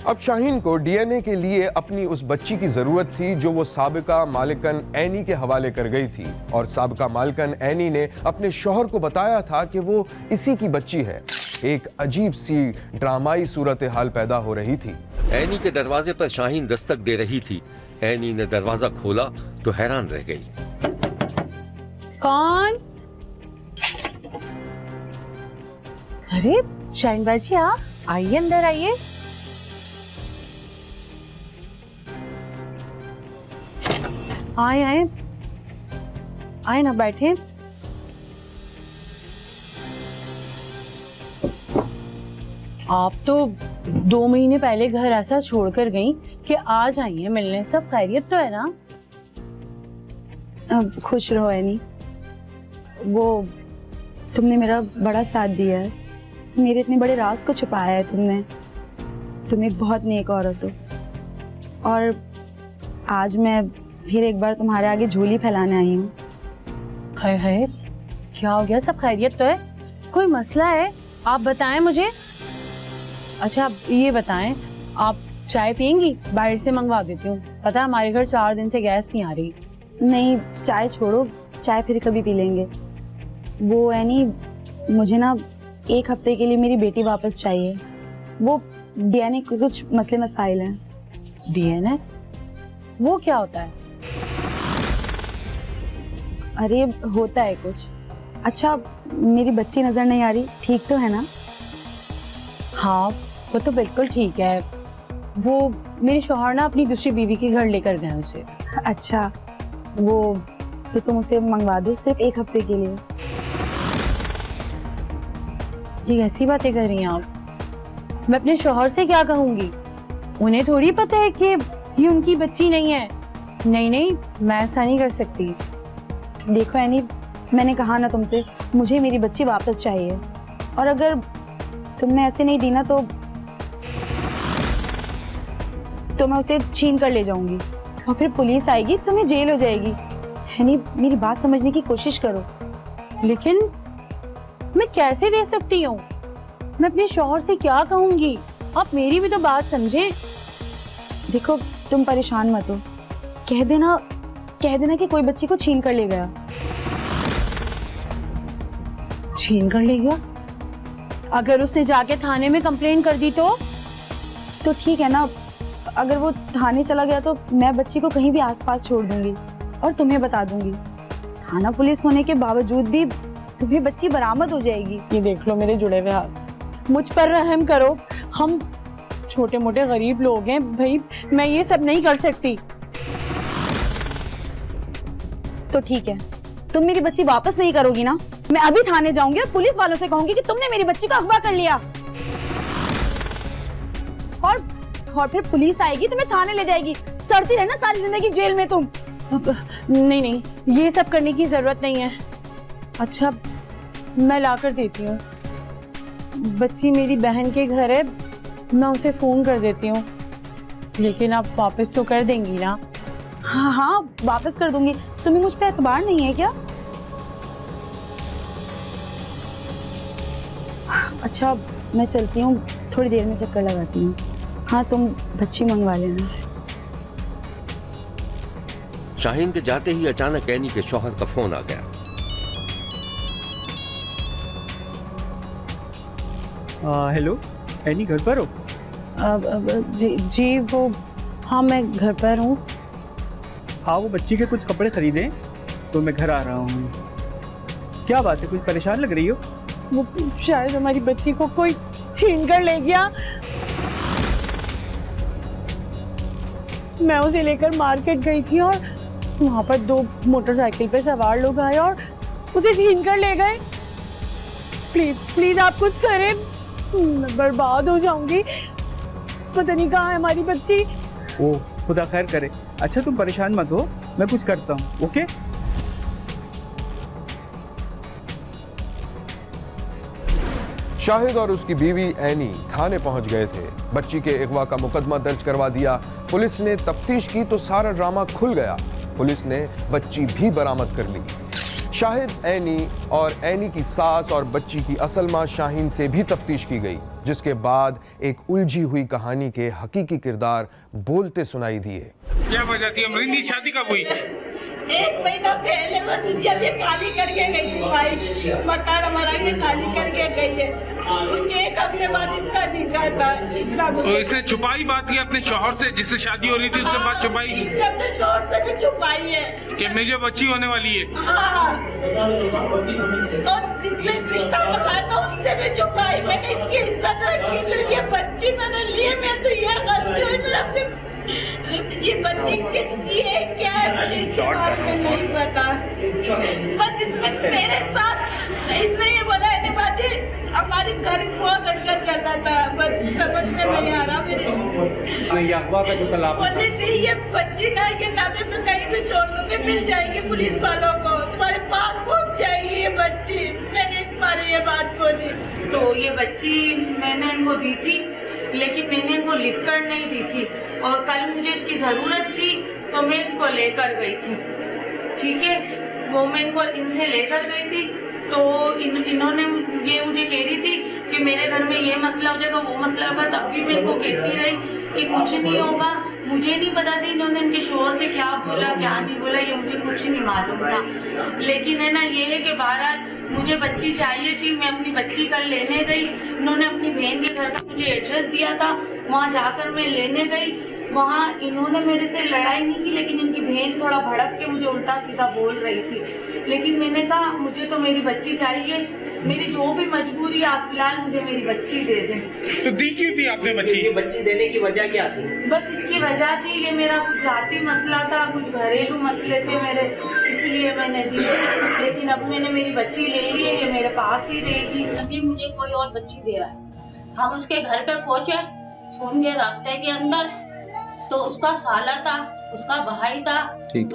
अब शाहीन को डीएनए के लिए अपनी उस बच्ची की जरूरत थी जो वो साबिका मालिकन एनी के हवाले कर गई थी, और साबिका मालिकन एनी ने अपने शौहर को बताया था कि वो इसी की बच्ची है। एक अजीब सी ड्रामाई सूरत हाल पैदा हो रही थी। एनी के दरवाजे पर शाहीन दस्तक दे रही थी। एनी ने दरवाजा खोला तो हैरान रह गई। कौन? अरे शाहीन बाजी, आप आइए, अंदर आइए। आए आए आए ना, बैठे। आप तो 2 महीने पहले घर ऐसा छोड़कर गई कि आज आई हैं मिलने। सब खैरियत तो है ना? खुश रहो एनी। वो तुमने मेरा बड़ा साथ दिया है, मेरे इतने बड़े राज को छुपाया है तुमने। तुम एक बहुत नेक औरत हो, और आज मैं फिर एक बार तुम्हारे आगे झोली फैलाने आई हूँ। हाय हाय, क्या हो गया? सब खैरियत तो है? कोई मसला है? आप बताएं मुझे। अच्छा आप ये बताएं, आप चाय पियेंगी? बाहर से मंगवा देती हूँ। पता है हमारे घर 4 दिन से गैस नहीं आ रही। नहीं, चाय छोड़ो, चाय फिर कभी पी लेंगे। वो एनी, मुझे ना 1 हफ्ते के लिए मेरी बेटी वापस चाहिए। वो डीएनए के कुछ मसले मसाइल हैं। डीएनए? वो क्या होता है? अरे होता है कुछ। अच्छा, मेरी बच्ची नजर नहीं आ रही, ठीक तो है ना? हाँ वो तो बिल्कुल ठीक है। वो मेरे शौहर ना अपनी दूसरी बीवी के घर लेकर गए उसे। अच्छा, वो तो तुम उसे मंगवा दो, सिर्फ 1 हफ्ते के लिए। ये ऐसी बातें कर रही हैं आप? मैं अपने शौहर से क्या कहूँगी? उन्हें थोड़ी पता है कि ये उनकी बच्ची नहीं है। नहीं नहीं, मैं ऐसा नहीं कर सकती। देखो एनी, मैंने कहा ना तुमसे, मुझे मेरी बच्ची वापस चाहिए, और अगर तुमने ऐसे नहीं दी ना तो मैं उसे छीन कर ले जाऊंगी, और फिर पुलिस आएगी, तुम्हें जेल हो जाएगी। एनी, मेरी बात समझने की कोशिश करो। लेकिन मैं कैसे दे सकती हूँ? मैं अपने शौहर से क्या कहूँगी? आप मेरी भी तो बात समझे। देखो, तुम परेशान मत हो, कह देना कि कोई बच्ची को छीन कर ले गया। छीन कर ले गया? अगर उसने जाके थाने में कंप्लेन कर दी तो ठीक है ना। अगर वो थाने चला गया तो मैं बच्ची को कहीं भी आसपास छोड़ दूंगी और तुम्हें बता दूंगी। थाना पुलिस होने के बावजूद भी तुम्हें बच्ची बरामद हो जाएगी। ये देख लो मेरे जुड़े हुए हाथ, मुझ पर रहम करो। हम छोटे मोटे गरीब लोग हैं भाई, मैं ये सब नहीं कर सकती। तो ठीक है, तुम मेरी बच्ची वापस नहीं करोगी ना? मैं अभी थाने जाऊंगी और पुलिस वालों से कहूंगी कि तुमने मेरी बच्ची को अगवा कर लिया, और फिर पुलिस आएगी, तुम्हें थाने ले जाएगी, सड़ती रहना सारी जिंदगी जेल में तुम। नहीं नहीं, ये सब करने की जरूरत नहीं है। अच्छा मैं ला कर देती हूँ। बच्ची मेरी बहन के घर है, मैं उसे फोन कर देती हूँ। लेकिन आप वापस तो कर देंगी ना? हाँ हाँ, वापस कर दूंगी। तुम्हें मुझ पे एतबार नहीं है क्या? अच्छा मैं चलती हूँ, थोड़ी देर में चक्कर लगाती हूँ। हाँ, तुम बच्ची मंगवा लेना। शाहीन के जाते ही अचानक एनी के शौहर का फोन आ गया। हेलो, एनी घर पर हो? जी वो, हाँ मैं घर पर हूँ। हाँ, वो बच्ची के कुछ कपड़े खरीदे तो मैं घर आ रहा हूँ। क्या बात है, कुछ परेशान लग रही हो? वो शायद हमारी बच्ची को कोई छीन कर ले गया। मैं उसे लेकर मार्केट गई थी और वहां पर 2 मोटरसाइकिल पे सवार लोग आए और उसे छीन कर ले गए। प्लीज प्लीज आप कुछ करें, मैं बर्बाद हो जाऊंगी। पता नहीं कहाँ है हमारी बच्ची। ओ खुदा खैर करे। अच्छा तुम परेशान मत हो, मैं कुछ करता हूँ। ओके? शाहिद और उसकी बीवी एनी थाने पहुंच गए थे। बच्ची के अगवा का मुकदमा दर्ज करवा दिया। पुलिस ने तफ्तीश की तो सारा ड्रामा खुल गया। पुलिस ने बच्ची भी बरामद कर ली। शाहिद, एनी और एनी की सास और बच्ची की असल मां शाहीन से भी तफ्तीश की गई। जिसके बाद एक उलझी हुई कहानी के हकीकी किरदार बोलते सुनाई दिए। क्या वजह थी अमरिंद की शादी कब हुई? 1 महीना पहले बस जब ये खाली करके गई थी भाई, मकान हमारा ये खाली करके गई है, उसके 1 हफ्ते बाद इसका निकाह था। इतना तो इसने छुपाई बात की अपने शौहर से, जिससे शादी हो रही थी उससे बात छुपाई इसने अपने शौहर से भी छुपाई है कि मुझे बच्ची होने वाली है। हाँ, और जिसने रिश्ता बताया था उससे भी छुपाई। मैंने इसकी इज्जत रखी, सिर्फ ये बच्ची मैंने लिए, मैं तो ये गलती हुई। मेरा अपने ये बच्ची किसकी है, क्या है, मुझे इसके बारे में नहीं पता। बस इसने मेरे साथ इसने ये बोला है बाजी हमारी घर बहुत अच्छा चल रहा था, बस समझ में नहीं आ रहा बोली थी ये बच्ची ना ये नामे पे कहीं भी छोड़ दो के मिल जाएगी पुलिस वालों को, तुम्हारे पास पहुंच जाएगी ये बच्ची। मैंने इस बारे ये बात बोली। तो ये बच्ची मैंने इनको दी थी, लेकिन मैंने इनको लिखकर नहीं दी थी, और कल मुझे इसकी ज़रूरत थी तो मैं इसको लेकर गई थी। ठीक है, वो मैं इनको इनसे लेकर गई थी, तो इन्होंने ये मुझे कह रही थी कि मेरे घर में ये मसला हो जाएगा, वो मसला होगा। तब भी मैं इनको कहती रही कि कुछ नहीं होगा। मुझे नहीं पता था इन्होंने इनके शोहर से क्या बोला क्या नहीं बोला, ये मुझे कुछ नहीं मालूम था। लेकिन है ना ये है कि बहरहाल मुझे बच्ची चाहिए थी, मैं अपनी बच्ची कल लेने गई। इन्होंने अपनी बहन के घर का मुझे एड्रेस दिया था, वहाँ जाकर मैं लेने गई। वहाँ इन्होंने मेरे से लड़ाई नहीं की, लेकिन इनकी बहन थोड़ा भड़क के मुझे उल्टा सीधा बोल रही थी। लेकिन मैंने कहा मुझे तो मेरी बच्ची चाहिए, मेरी जो भी मजबूरी है आप फिलहाल मुझे मेरी बच्ची दे दें। तो दी क्यों थी आपने बच्ची? बच्ची देने की वजह क्या थी? बस इसकी वजह थी, ये मेरा कुछ जाती मसला था, कुछ घरेलू मसले थे मेरे, इसलिए मैंने दी। लेकिन अब मैंने मेरी बच्ची ले ली है, ये मेरे पास ही रहेगी। अभी मुझे कोई और बच्ची दे रहा है। हम उसके घर पे पहुंचे फोन के रास्ते के अंदर, तो उसका साला था, उसका भाई था,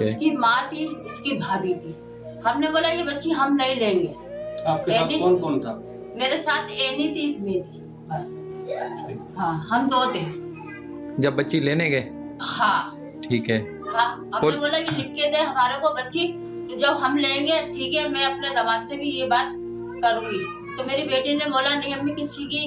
उसकी माँ थी, उसकी भाभी थी। हमने बोला ये बच्ची हम नहीं लेंगे। आपके साथ कौन कौन था? मेरे साथ एनी थी, मैं थी, बस। हाँ, हम 2 थे। जब बच्ची लेने गए? हाँ ठीक है। हाँ, हमने बोला ये लिख के दे हमारे को बच्ची, तो जब हम लेंगे ठीक है, मैं अपने दामाद से भी ये बात करूंगी। तो मेरी बेटी ने बोला नहीं अम्मी, किसी की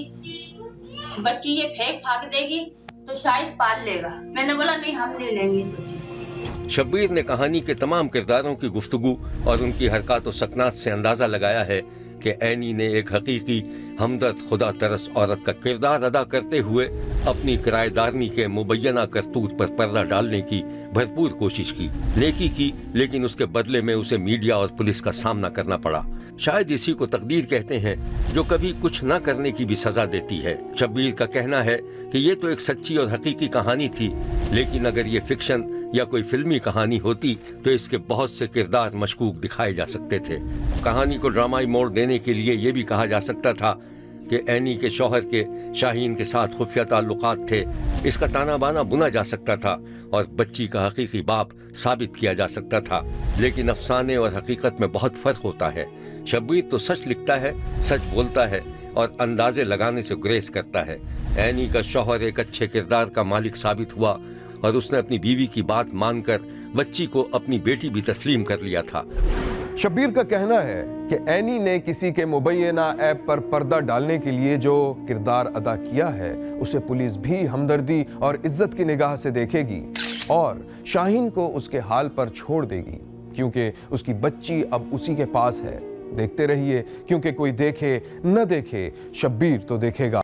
बच्ची ये फेंक फाक देगी तो शायद पाल लेगा। मैंने बोला नहीं हम नहीं लेंगे इस बच्ची। शब्बीर ने कहानी के तमाम किरदारों की गुफ्तगू और उनकी हरकत और सकनात से अंदाजा लगाया है कि एनी ने एक हकीकी हमदर्द खुदा तरस औरत का किरदार अदा करते हुए अपनी किराएदारनी के मुबैना करतूत पर पर्दा डालने की भरपूर कोशिश की, नेकी की, लेकिन उसके बदले में उसे मीडिया और पुलिस का सामना करना पड़ा। शायद इसी को तकदीर कहते हैं, जो कभी कुछ न करने की भी सजा देती है। शब्बीर का कहना है कि ये तो एक सच्ची और हकीकी कहानी थी, लेकिन अगर ये फिक्शन या कोई फिल्मी कहानी होती तो इसके बहुत से किरदार मशकूक दिखाए जा सकते थे। कहानी को ड्रामाई मोड़ देने के लिए ये भी कहा जा सकता था कि एनी के शौहर के शाहीन के साथ खुफिया ताल्लुकात थे। इसका ताना बाना बुना जा सकता था और बच्ची का हकीकी बाप साबित किया जा सकता था। लेकिन अफसाने और हकीकत में बहुत फर्क होता है। शब्बीर तो सच लिखता है, सच बोलता है और अंदाजे लगाने से गुरेज करता है। एनी का शौहर एक अच्छे किरदार का मालिक साबित हुआ और उसने अपनी बीवी की बात मानकर बच्ची को अपनी बेटी भी तस्लीम कर लिया था। शब्बीर का कहना है कि एनी ने किसी के मुबैना ऐप पर पर्दा डालने के लिए जो किरदार अदा किया है, उसे पुलिस भी हमदर्दी और इज्जत की निगाह से देखेगी और शाहीन को उसके हाल पर छोड़ देगी, क्योंकि उसकी बच्ची अब उसी के पास है। देखते रहिए, क्योंकि कोई देखे न देखे, शब्बीर तो देखेगा।